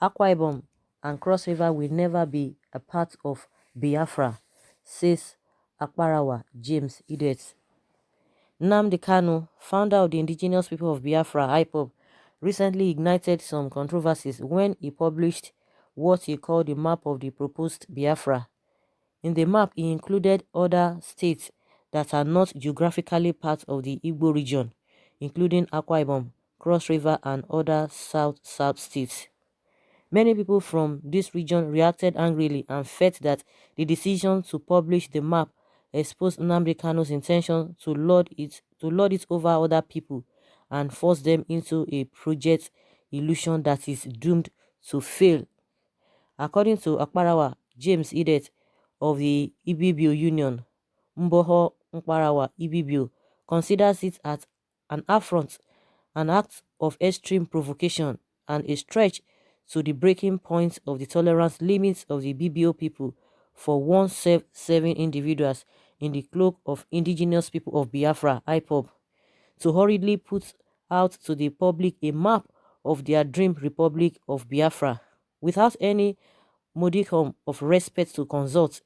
Akwa Ibom and Cross River will never be a part of Biafra, says Akbarawa James Idet. Nnamdi Kanu, founder of the indigenous people of Biafra, IPOB, recently ignited some controversies when he published what he called the map of the proposed Biafra. In the map, he included other states that are not geographically part of the Igbo region, including Akwa Ibom, Cross River, and other South states. Many people from this region reacted angrily and felt that the decision to publish the map exposed Nnamdi Kanu's intention to lord it over other people and force them into a project illusion that is doomed to fail. According to Akbarawa James Idet of the Ibibio Union, Mboho Mkparawa Ibibio considers it as an affront, an act of extreme provocation, and a stretch to the breaking point of the tolerance limits of the BBO people for one self-serving individuals in the cloak of indigenous people of Biafra, IPOB, to hurriedly put out to the public a map of their dream Republic of Biafra without any modicum of respect to consult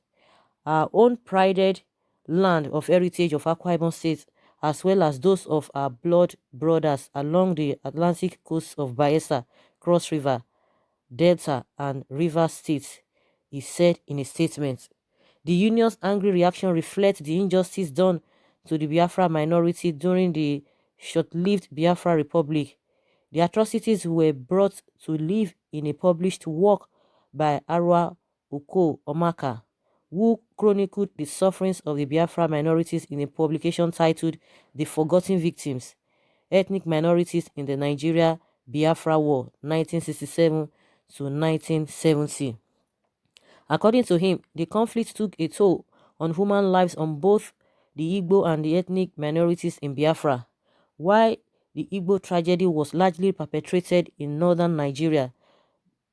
our own prided land of heritage of Akwa Ibom State, as well as those of our blood brothers along the Atlantic coast of Bayelsa, Cross River, Delta, and River States, he said in a statement. The union's angry reaction reflects the injustice done to the Biafra minority during the short-lived Biafra Republic. The atrocities were brought to life in a published work by Arwa Uko Omaka, who chronicled the sufferings of the Biafra minorities in a publication titled The Forgotten Victims, Ethnic Minorities in the Nigeria Biafra War 1967 to 1970. According to him, the conflict took a toll on human lives on both the Igbo and the ethnic minorities in Biafra. While the Igbo tragedy was largely perpetrated in northern Nigeria,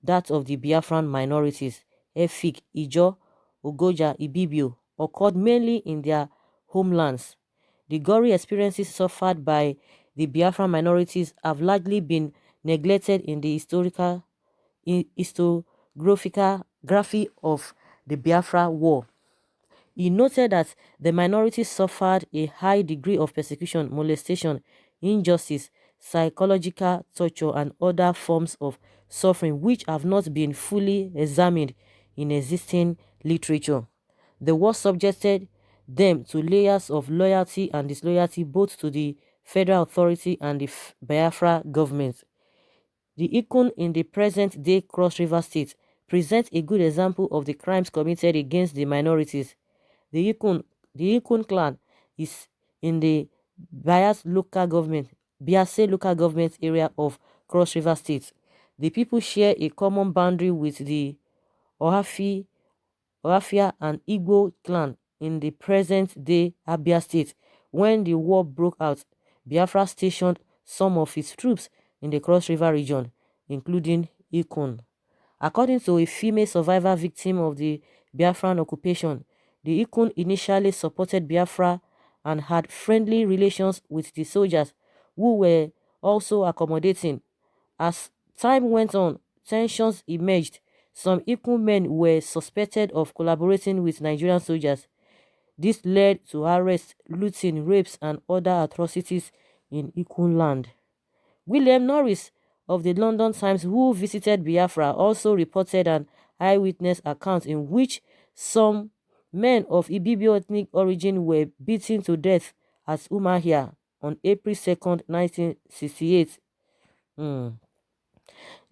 that of the Biafran minorities, Efik, Ijo, Ogoja, Ibibio, occurred mainly in their homelands. The gory experiences suffered by the Biafran minorities have largely been neglected in the historiography of the Biafra War. He noted that the minorities suffered a high degree of persecution, molestation, injustice, psychological torture, and other forms of suffering which have not been fully examined in existing literature. The war subjected them to layers of loyalty and disloyalty both to the federal authority and the Biafra government. The Ikun in the present-day Cross River State presents a good example of the crimes committed against the minorities. The Ikun clan is in the Biase local government area of Cross River State. The people share a common boundary with the Ohafia and Igbo clan in the present-day Abia State. When the war broke out, Biafra stationed some of its troops in the Cross River region, including Ikun. According to a female survivor victim of the Biafran occupation, the Ikun initially supported Biafra and had friendly relations with the soldiers, who were also accommodating. As time went on, tensions emerged. Some Ikun men were suspected of collaborating with Nigerian soldiers. This led to arrests, looting, rapes, and other atrocities in Ikun land. William Norris of the London Times, who visited Biafra, also reported an eyewitness account in which some men of Ibibio ethnic origin were beaten to death at Umahia on April 2nd, 1968.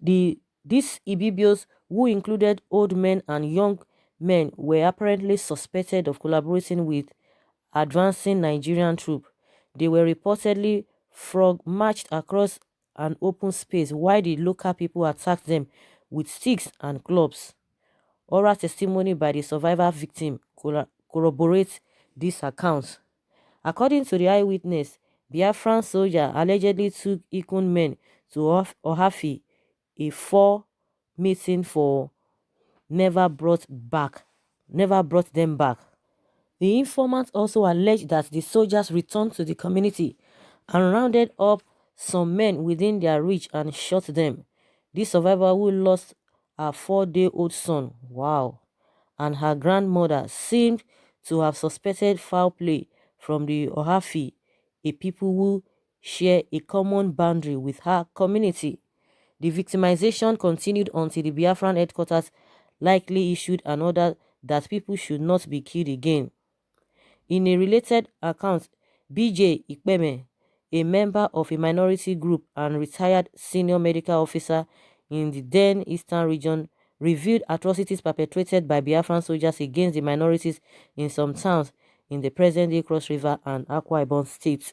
These Ibibios, who included old men and young men, were apparently suspected of collaborating with advancing Nigerian troops. They were reportedly frog-marched across an open space while the local people attacked them with sticks and clubs. Oral testimony by the survivor victim corroborates these accounts. According to the eyewitness, Biafran soldier allegedly took Ikun men to Ohafi, a meeting for never brought them back. The informant also alleged that the soldiers returned to the community and rounded up some men within their reach and shot them. This survivor, who lost her 4-day-old son, wow, and her grandmother seemed to have suspected foul play from the Ohafi, a people who share a common boundary with her community. The victimization continued until the Biafran headquarters likely issued an order that people should not be killed again. In a related account, BJ Ikpeme, a member of a minority group and retired senior medical officer in the then Eastern region, reviewed atrocities perpetrated by Biafran soldiers against the minorities in some towns in the present-day Cross River and Akwa Ibom states.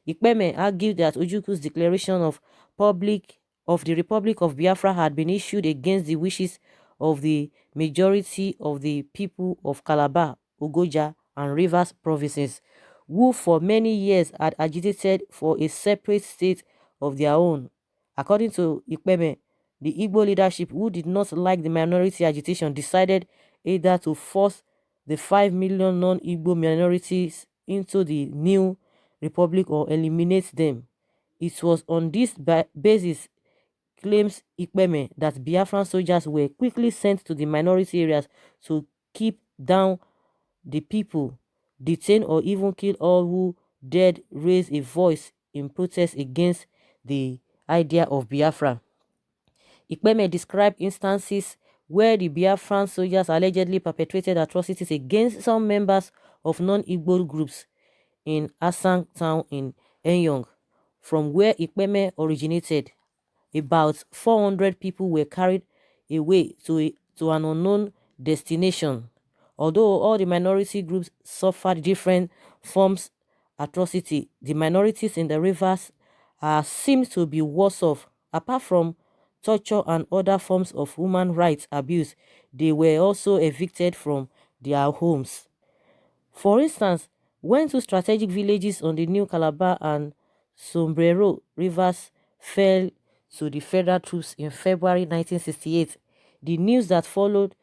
Ikpeme argued that Ojuku's declaration of the Republic of Biafra had been issued against the wishes of the majority of the people of Calabar, Ugoja, and Rivers provinces, who for many years had agitated for a separate state of their own. According to Ikpeme, the Igbo leadership, who did not like the minority agitation, decided either to force the 5 million non-Igbo minorities into the new republic or eliminate them. It was on this basis, claims Ikpeme, that Biafran soldiers were quickly sent to the minority areas to keep down the people, detain or even kill all who dared raise a voice in protest against the idea of Biafra. Ikpeme described instances where the Biafran soldiers allegedly perpetrated atrocities against some members of non-Igbo groups in Asang town in Enyong, from where Ikpeme originated. About 400 people were carried away to an unknown destination. Although all the minority groups suffered different forms atrocity, the minorities in the rivers seem to be worse off. Apart from torture and other forms of human rights abuse, they were also evicted from their homes. For instance, when two strategic villages on the New Calabar and Sombrero rivers fell to the federal troops in February 1968, the news that followed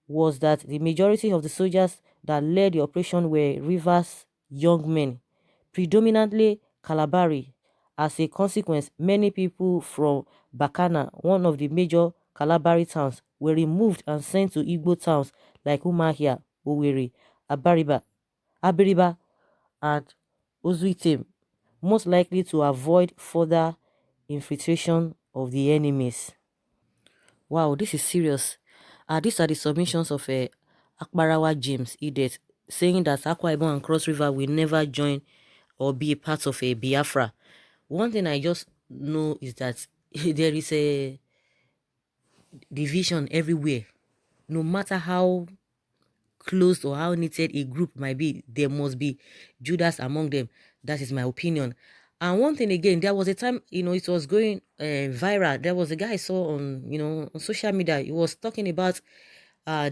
was that the majority of the soldiers that led the operation were Rivers' young men, predominantly Calabari. As a consequence, many people from Bakana, one of the major Calabari towns, were removed and sent to Igbo towns like Umahia, Owerri, Abiriba, and Ozuitem, most likely to avoid further infiltration of the enemies. Wow, this is serious. These are the submissions of Akbarawa James Edet, saying that Akwa Ibom and Cross River will never join or be a part of a Biafra. One thing I just know is that there is a division everywhere. No matter how closed or how knitted a group might be, there must be Judas among them. That is my opinion. And one thing again, there was a time, it was going viral. There was a guy I saw on, on social media. He was talking about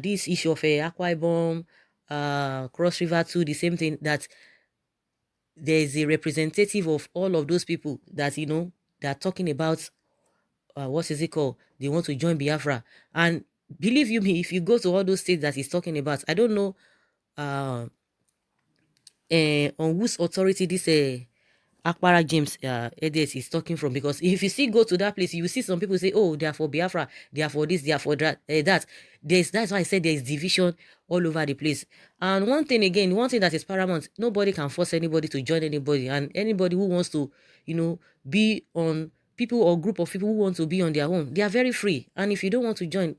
this issue of Akwa Ibom, Cross River too, the same thing, that there is a representative of all of those people that, they are talking about, what is it called? They want to join Biafra. And believe you me, if you go to all those states that he's talking about, I don't know on whose authority this Akbara James Edet is talking from, because if you see go to that place, you will see some people say, oh, they are for Biafra, they are for this, they are for that. That's why I said there is division all over the place. And one thing that is paramount, nobody can force anybody to join anybody, and anybody who wants to, be on people or group of people who want to be on their own, they are very free. And if you don't want to join,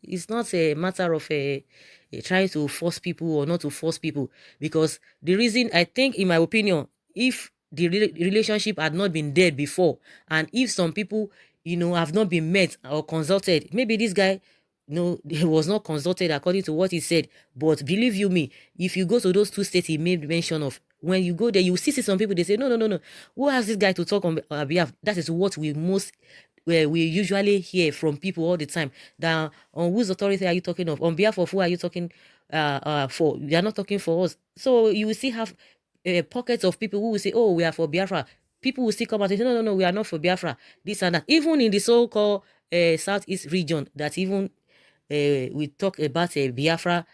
it's not a matter of trying to force people or not to force people, because the reason, I think, in my opinion, if the relationship had not been there before, and if some people have not been met or consulted, maybe this guy he was not consulted according to what he said. But believe you me, if you go to those two states he made mention of, when you go there, you see some people, they say, no, no, no, no, who has this guy to talk on behalf? That is what we usually hear from people all the time. That on whose authority are you talking of? On behalf of who are you talking for? You are not talking for us. So you will still have pockets of people who will say, oh, we are for Biafra. People will still come out and say, no, no, no, we are not for Biafra, this and that. Even in the so-called Southeast region, that even we talk about a Biafra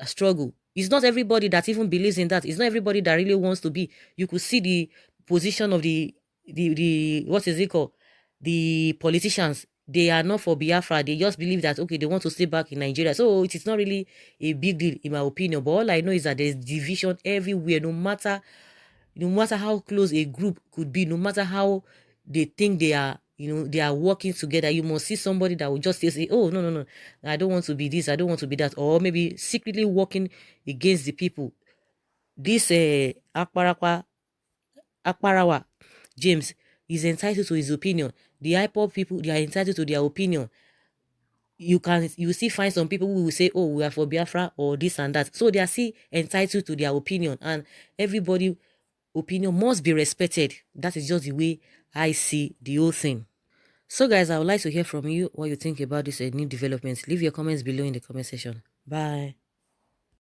struggle. It's not everybody that even believes in that. It's not everybody that really wants to be. You could see the position of the what is it called? The politicians. they are not for Biafra. They just believe that, okay, they want to stay back in Nigeria. So it is not really a big deal, in my opinion. But all I know is that there's division everywhere, no matter how close a group could be, no matter how they think they are, they are working together. You must see somebody that will just say, oh, no, no, no, I don't want to be this, I don't want to be that, or maybe secretly working against the people. This Akparawa James is entitled to his opinion. The IPOB people, they are entitled to their opinion. You still find some people who will say, oh, we are for Biafra or this and that. So they are still entitled to their opinion, and everybody opinion must be respected. That is just the way I see the whole thing. So guys, I would like to hear from you what you think about this new developments. Leave your comments below in the comment section. Bye.